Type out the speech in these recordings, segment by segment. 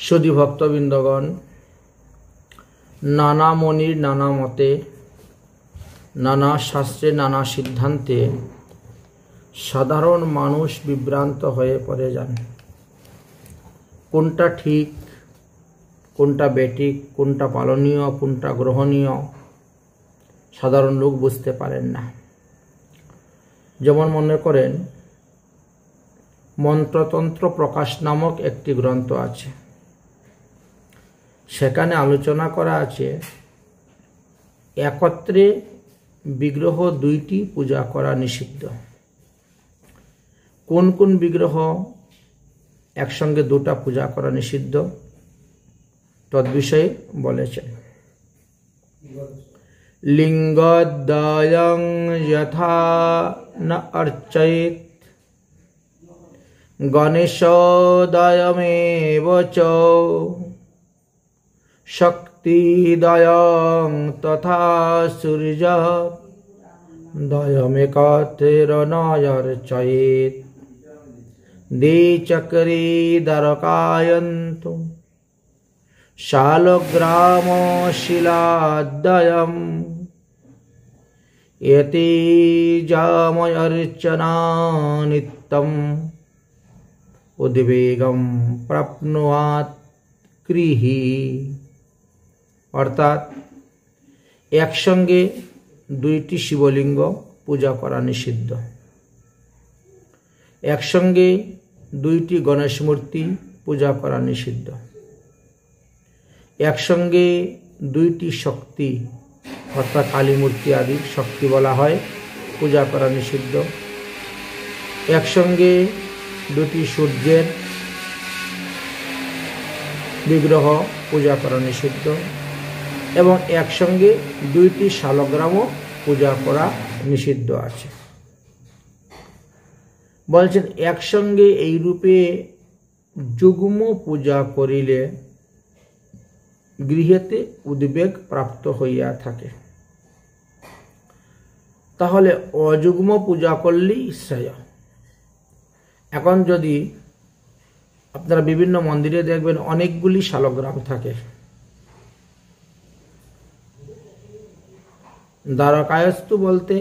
সুধী ভক্তবৃন্দগণ, নানা মনির নানা মতে, নানা শাস্ত্রে নানা সিদ্ধান্তে সাধারণ মানুষ বিভ্রান্ত হয়ে পড়ে যান। কোনটা ঠিক, কোনটা বেঠিক, কোনটা পালনীয়, কোনটা গ্রহণীয় সাধারণ লোক বুঝতে পারেন না। যেমন মনে করেন, মন্ত্রতন্ত্র প্রকাশ নামক একটি গ্রন্থ আছে, সেখানে আলোচনা করা আছে একত্রে বিগ্রহ দুইটি পূজা করা নিষিদ্ধ। কোন কোন বিগ্রহ একসঙ্গে দুটা পূজা করা নিষিদ্ধ তদ্বিষয়ে বলেছেন। লিঙ্গদ্বয়ং যথা ন অর্চয়েৎ গণেশোদয়মেব চ শক্তিদয়ং তথা সূর্যদয়মেকথেরনয়র্চয়েৎ দ্বিচক্রে দ্বারকায়ন্তু শালগ্রামশিলাদ্বয়ম এতি জাময়র্চনা নিত্যম উদ্বেগম প্রাপ্নুয়াৎ গৃহী। অর্থাৎ একসঙ্গে দুইটি শিবলিঙ্গ পূজা করা নিষিদ্ধ, একসঙ্গে দুইটি গণেশ মূর্তি পূজা করা নিষিদ্ধ, একসঙ্গে দুইটি শক্তি অর্থাৎ কালী মূর্তি আদি শক্তি বলা হয় পূজা করা নিষিদ্ধ, একসঙ্গে দুটি সূর্যের বিগ্রহ পূজা করা নিষিদ্ধ এবং একসঙ্গে দুইটি শালগ্রামও পূজা করা নিষিদ্ধ আছে। বলছেন একসঙ্গে এই রূপে যুগ্ম পূজা করিলে গৃহেতে উদ্বেগ প্রাপ্ত হইয়া থাকে, তাহলে অযুগ্ম পূজা করলেই শ্রেয়। এখন যদি আপনারা বিভিন্ন মন্দিরে দেখবেন অনেকগুলি শালগ্রাম থাকে, দ্বারকায়স্তু বলতে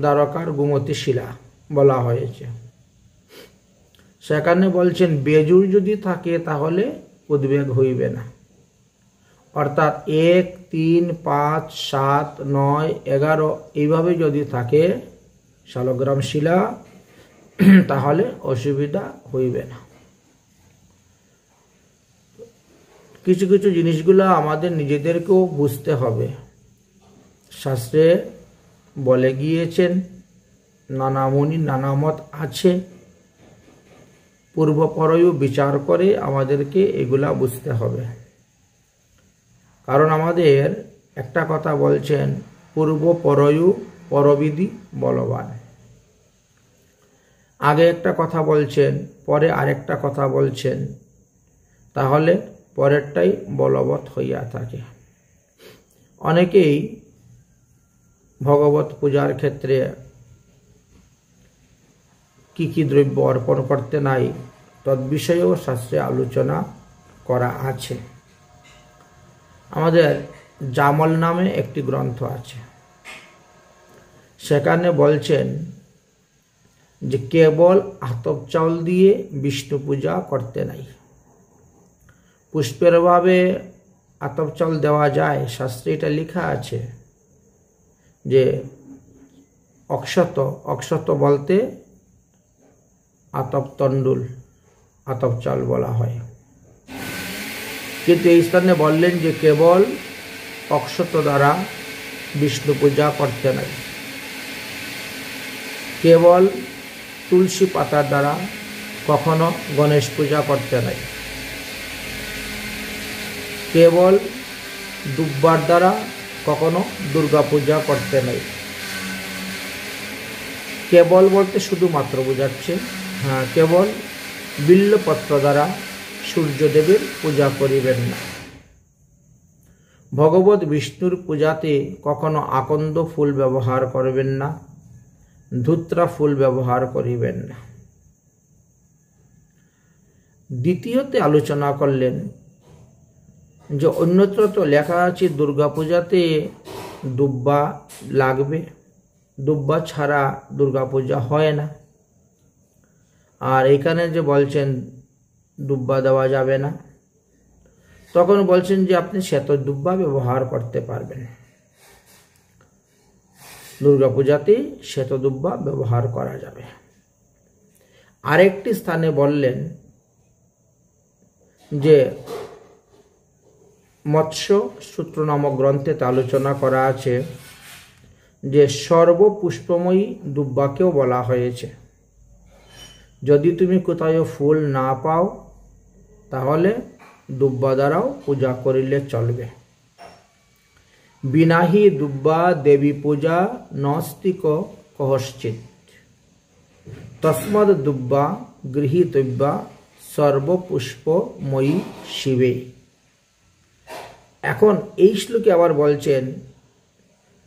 দ্বারকার গোমতী শিলা বলা হয়েছে। সেখানে বলছেন বেজুর যদি থাকে তাহলে উদ্বেগ হইবে না। অর্থাৎ 1, 3, 5, 7, 9, 11 এইভাবে যদি থাকে শালগ্রাম শিলা তাহলে অসুবিধা হইবে না। কিছু কিছু জিনিসগুলো আমাদের নিজেদেরকেও বুঝতে হবে। শাস্ত্রে বলে গিয়েছেন, নানা মুনি নানা মত আছে, পূর্বপরয়ু বিচার করে আমাদেরকে এগুলা বুঝতে হবে। কারণ আমাদের একটা কথা বলছেন, পূর্বপরয়ু পরবিধি বলবান। আগে একটা কথা বলছেন, পরে আরেকটা কথা বলছেন, তাহলে পরেরটাই বলবৎ হইয়া থাকে। অনেকেই ভগবত পূজার ক্ষেত্রে কি কি দ্রব্য অর্পণ করতে নাই তদ্বিষয়েও শাস্ত্রে আলোচনা করা আছে। আমাদের জামল নামে একটি গ্রন্থ আছে, সেখানে বলছেন যে কেবল আতপ চাউল দিয়ে বিষ্ণু পূজা করতে নাই। পুষ্পের ভাবে আতপ চাউল দেওয়া যায়, শাস্ত্রে এটা লেখা আছে যে অক্ষত, অক্ষত বলতে আতপ তণ্ডুল, আতপ চাউল বলা হয়। কিন্তু এই স্থানে বললেন যে কেবল অক্ষত দ্বারা বিষ্ণু পূজা করতে নাই, কেবল তুলসী পাতার দ্বারা কখনো গণেশ পূজা করতে নাই, কেবল দুব্বার দ্বারা কখনো দুর্গা পূজা করতে নাই। কেবল বলতে শুধুমাত্র বোঝাচ্ছে, হ্যাঁ, কেবল বিল্লপত্র দ্বারা সূর্যদেবের পূজা করিবেন না। ভগবত বিষ্ণুর পূজাতে কখনো আকন্দ ফুল ব্যবহার করবেন না, ধূত্রা ফুল ব্যবহার করিবেন না। দ্বিতীয়তে আলোচনা করলেন যে অন্যত্র তো লেখা আছে দুর্গা পূজাতে দুব্বা লাগবে, দুব্বা ছাড়া দুর্গা পূজা হয় না। আর এখানে যে বলছেন দুব্বা দেওয়া যাবে না, তখন বলছেন যে আপনি শ্বেত দুব্বা ব্যবহার করতে পারবেন, দুর্গা পূজাতে শ্বেত দুব্বা ব্যবহার করা যাবে। আরেকটি স্থানে বললেন যে মৎস্য সূত্র নামক গ্রন্থেতে আলোচনা করা আছে যে সর্বপুষ্পময়ী দুব্বাকেও বলা হয়েছে। যদি তুমি কোথাও ফুল না পাও তাহলে দুব্বা দ্বারাও পূজা করিলে চলবে। বিনাহি দুব্বা দেবী পূজা নস্তিক কহশ্চিত তস্মাদ দুব্বা গৃহীতব্যা সর্বপুষ্পময়ী শিবে। এখন এই শ্লোকে আবার বলছেন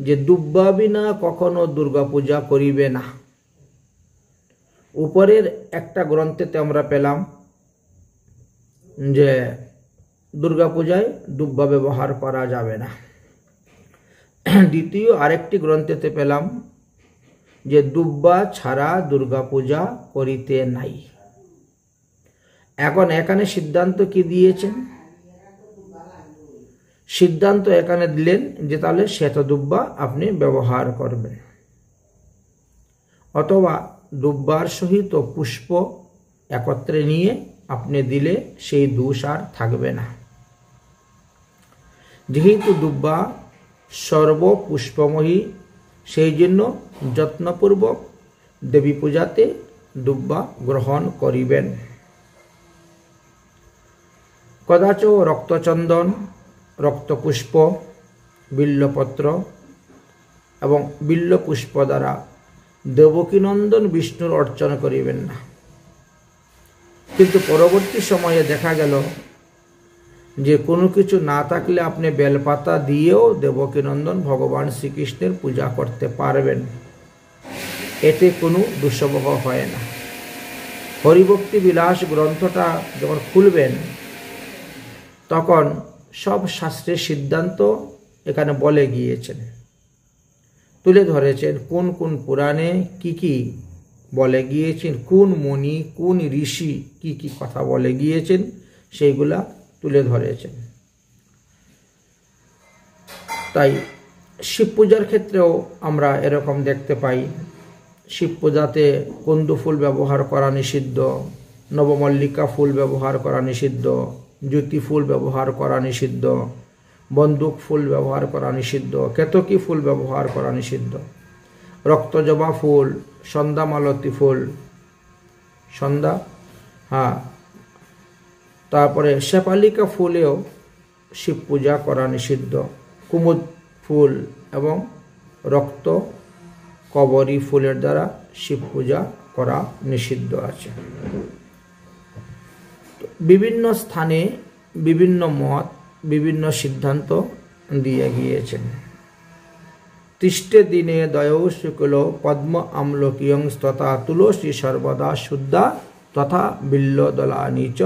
যে দুব্বা বিনা কখনো দুর্গা পূজা করিবে না। উপরের একটা গ্রন্থেতে আমরা পেলাম যে দুর্গা পূজায় দুব্বা ব্যবহার করা যাবে না। দ্বিতীয় আরেকটি গ্রন্থেতে পেলাম যে দুব্বা ছাড়া দুর্গা পূজা করিতে নাই। এখন এখানে সিদ্ধান্ত কি দিয়েছেন? সিদ্ধান্ত এখানে দিলেন যে তাহলে শ্বেত দুব্বা আপনি ব্যবহার করবেন, অথবা দুব্বার সহিত পুষ্প একত্রে নিয়ে আপনি দিলে সেই দোষ আর থাকবে না। যেহেতু দুব্বা সর্বপুষ্পময়ী, সেই জন্য যত্নপূর্বক দেবী পূজাতে দুব্বা গ্রহণ করিবেন। কদাচ রক্তচন্দন, রক্তপুষ্প, বিল্লপত্র এবং বিল্লপুষ্প দ্বারা দেবকীনন্দন বিষ্ণুর অর্চনা করিবেন না। কিন্তু পরবর্তী সময়ে দেখা গেল যে কোনো কিছু না থাকলে আপনি বেলপাতা দিয়েও দেবকীনন্দন ভগবান শ্রীকৃষ্ণের পূজা করতে পারবেন, এতে কোনো দুঃসবহ হয় না। হরিভক্তি বিলাস গ্রন্থটা যখন খুলবেন তখন সব শাস্ত্রের সিদ্ধান্ত এখানে বলে গিয়েছেন, তুলে ধরেছেন কোন কোন পুরাণে কি কি বলে গিয়েছেন, কোন মুনি কোন ঋষি কি কি কথা বলে গিয়েছেন, সেইগুলা তুলে ধরেছেন। তাই শিব পূজার ক্ষেত্রেও আমরা এরকম দেখতে পাই। শিব পূজাতে কুন্দু ফুল ব্যবহার করা নিষিদ্ধ, নবমল্লিকা ফুল ব্যবহার করা নিষিদ্ধ, জ্যোতি ফুল ব্যবহার করা নিষিদ্ধ, বন্দুক ফুল ব্যবহার করা নিষিদ্ধ, কেতকী ফুল ব্যবহার করা নিষিদ্ধ, রক্তজবা ফুল, সন্ধ্যা মালতী ফুল, তারপরে শেফালিকা ফুলেও শিব পূজা করা নিষিদ্ধ, কুমুদ ফুল এবং রক্ত কবরী ফুলের দ্বারা শিব পূজা করা নিষিদ্ধ আছে। বিভিন্ন স্থানে বিভিন্ন মত, বিভিন্ন সিদ্ধান্ত দিয়ে গিয়েছেন। তিষ্টে দিনে দয়ৌ শুক্ল পদ্ম আমলকিয়ং তথা তুলসী সর্বদা শুদ্ধা তথা বিল্ল দলানি চ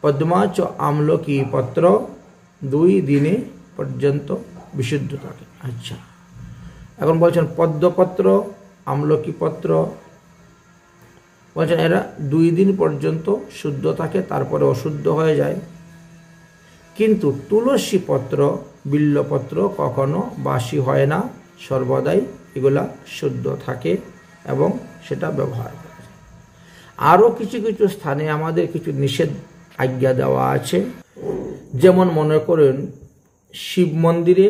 পদ্মাচ আমলকি পত্র 2 দিনে পর্যন্ত বিশুদ্ধ থাকে। আচ্ছা, এখন বলছেন পদ্মপত্র, আমলকি পত্র, বলছেন এরা 2 দিন পর্যন্ত শুদ্ধ থাকে, তারপরে অশুদ্ধ হয়ে যায়। কিন্তু তুলসী পত্র, বিল্লপত্র কখনো বাসি হয় না, সর্বদাই এগুলা শুদ্ধ থাকে এবং সেটা ব্যবহার করা যায়। আরও কিছু কিছু স্থানে আমাদের কিছু নিষেধ আজ্ঞা দেওয়া আছে। যেমন মনে করুন শিব মন্দিরে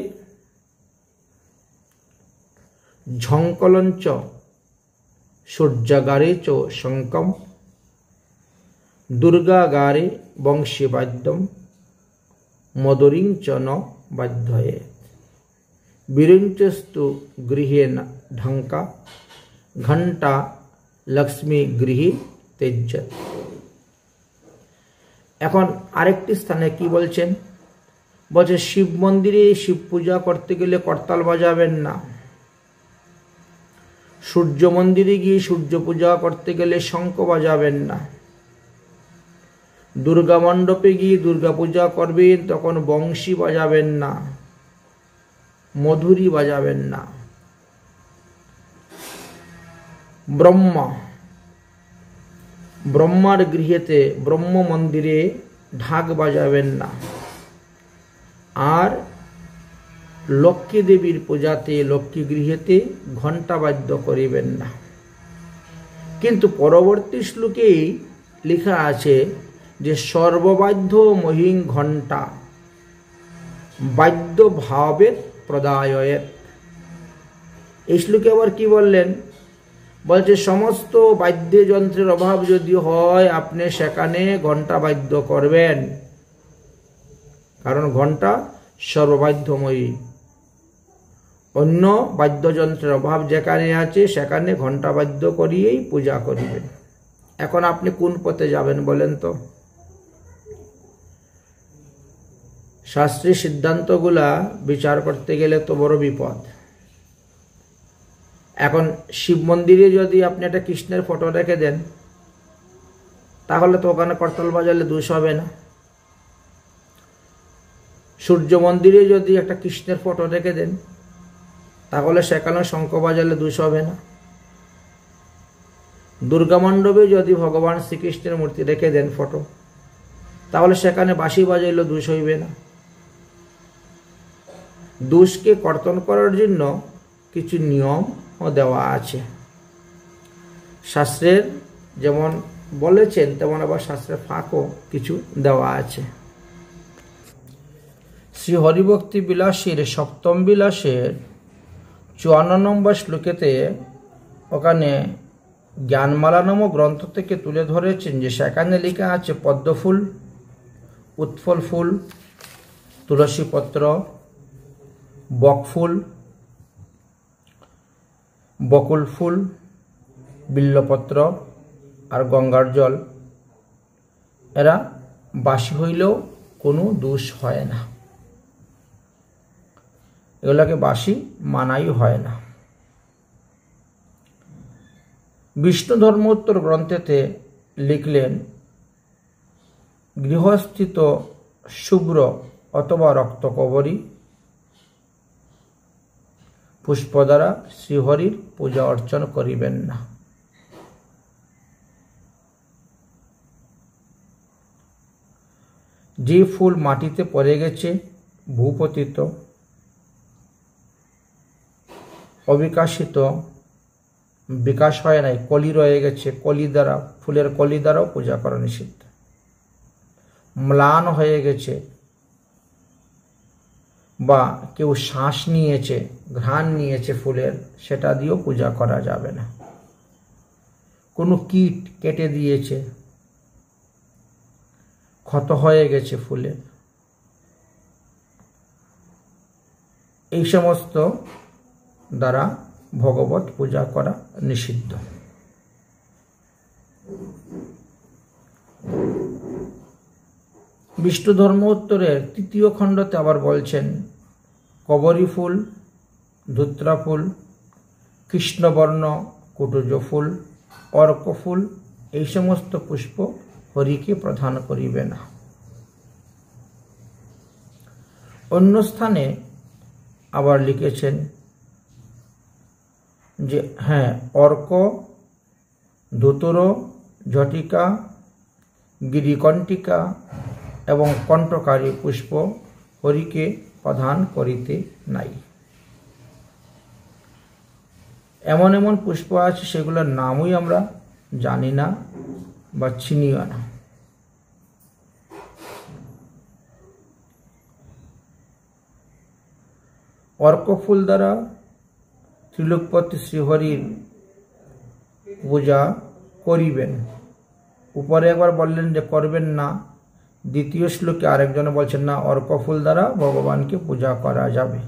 ঝঙ্কলঞ্চ সূর্যাগারে চ শঙ্কম দুর্গাগারে বংশীবাদ্যম মদরিং চ ন বাধ্যয়ে বিরঞ্চস্তু গৃহে ঢঙ্কা ঘণ্টা লক্ষ্মী গৃহে তেজ্যত। এখন আরেকটি স্থানে কি বলছেন? বলছে শিব মন্দিরে শিব পূজা করতে গেলে করতাল বাজাবেন না, সূর্য মন্দিরে গিয়ে সূর্য পূজা করতে গেলে শঙ্খ বাজাবেন না, দুর্গা মণ্ডপে গিয়ে দুর্গা পূজা করবেন, তখন বংশী বাজাবেন না, মধুরী বাজাবেন না। ব্রহ্মার গৃহেতে, ব্রহ্ম মন্দিরে ঢাক বাজাবেন না। আর লক্ষ্মী দেবীর পূজাতে, লক্ষ্মী গৃহেতে ঘণ্টা বাদ্য করিবেন না। কিন্তু পরবর্তী শ্লোকেই লেখা আছে যে সর্ববাদ্য মহিং ঘণ্টা বাদ্য ভাবের প্রদায়ের। এই শ্লোকে আবার কি বললেন? বলছে সমস্ত বাদ্যযন্ত্রের অভাব যদি হয়, আপনি সেখানে ঘণ্টা বাদ্য করবেন, কারণ ঘণ্টা সর্ববাদ্যময়ী। অন্য বাদ্যযন্ত্রের অভাব যেখানে আছে সেখানে ঘণ্টা বাদ্য করিয়েই পূজা করিবেন। এখন আপনি কোন পথে যাবেন বলেন তো? শাস্ত্রীয় সিদ্ধান্তগুলা বিচার করতে গেলে তো বড় বিপদ। এখন শিব মন্দিরে যদি আপনি একটা কৃষ্ণের ফটো রেখে দেন, তাহলে তো ওখানে করতাল বাজালে দোষ হবে না। সূর্য মন্দিরে যদি একটা কৃষ্ণের ফটো রেখে দেন, তাহলে সেখানে শঙ্খ বাজালে দোষ হবে না। দুর্গা মণ্ডপে যদি ভগবান শ্রীকৃষ্ণের মূর্তি রেখে দেন ফটো, তাহলে সেখানে বাঁশি বাজাইলে দোষ হইবে না। দোষকে কর্তন করার জন্য কিছু নিয়ম দেওয়া আছে। শাস্ত্রের যেমন বলেছেন তেমন আবার শাস্ত্রের ফাঁকও কিছু দেওয়া আছে। শ্রী হরিভক্তি বিলাসের সপ্তম বিলাসের 54 নম্বর শ্লোকেতে ওখানে জ্ঞানমালা নামক গ্রন্থ থেকে তুলে ধরেছেন যে সেখানে লেখা আছে পদ্মফুল, উৎফল ফুল, তুলসী পত্র, বকফুল, বকুল ফুল, বিল্লপত্র আর গঙ্গার জল, এরা বাসি হইলেও কোনো দোষ হয় না। এগুলোকে বাসি মানাই হয় না। বিষ্ণু ধর্মোত্তর গ্রন্থেতে লিখলেন গৃহস্থিত শুভ্র অথবা রক্তকবরী পুষ্প দ্বারা শ্রীহরির পূজা অর্চন করিবেন না। যে ফুল মাটিতে পড়ে গেছে, ভূপতিত, অবিকাশিত, বিকাশ হয় নাই, কলি রয়ে গেছে, কলি দ্বারা, ফুলের কলি দ্বারাও পূজা করা নিষিদ্ধ। ম্লান হয়ে গেছে বা কেউ শ্বাস নিয়েছে, ঘ্রাণ নিয়েছে ফুলের, সেটা দিয়েও পূজা করা যাবে না। কোনো কীট কেটে দিয়েছে, ক্ষত হয়ে গেছে ফুলের, এই সমস্ত দ্বারা ভগবত পূজা করা নিষিদ্ধ। বিষ্ণু ধর্মোত্তরের 3য় খণ্ডতে আবার বলছেন কবরী ফুল, ধূত্রা ফুল, কৃষ্ণবর্ণ কুটুজ ফুল, অর্ক ফুল, এই সমস্ত পুষ্প হরিকে প্রদান করিবে না। অন্য স্থানে আবার লিখেছেন যে হ্যাঁ, অর্ক, ধুতুর, ঝটিকা, গিরিকণ্টিকা এবং কণ্টকারী পুষ্প হরিকে প্রদান করিতে নাই। এমন এমন পুষ্প আছে সেগুলোর নামই আমরা জানি না বা চিনিও না। অর্ক ফুল দ্বারা ত্রিলোকপতি শ্রীহরির পূজা করিবেন। উপরে একবার বললেন যে করবেন না, দ্বিতীয় শ্লোকে আরেকজনে বলছেন না, অর্ক ফুল দ্বারা ভগবানকে পূজা করা যাবে।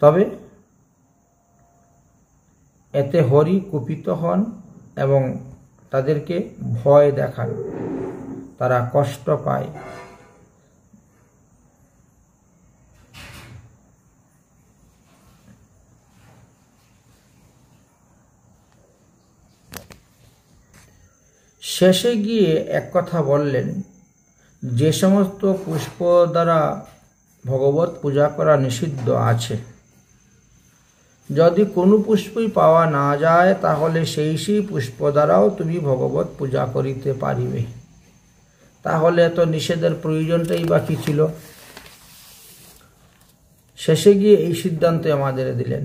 তবে এতে হরি কুপিত হন এবং তাদেরকে ভয় দেখান, তারা কষ্ট পায়। শেষে গিয়ে এক কথা বললেন, যে সমস্ত পুষ্প দ্বারা ভগবত পূজা করা নিষিদ্ধ আছে, যদি কোনো পুষ্পই পাওয়া না যায় তাহলে সেই পুষ্প দ্বারাও তুমি ভগবত পূজা করিতে পারিবে। তাহলে এত নিষেধের প্রয়োজনটাই বাকি ছিল। শেষে গিয়ে এই সিদ্ধান্ত আমাদের দিলেন।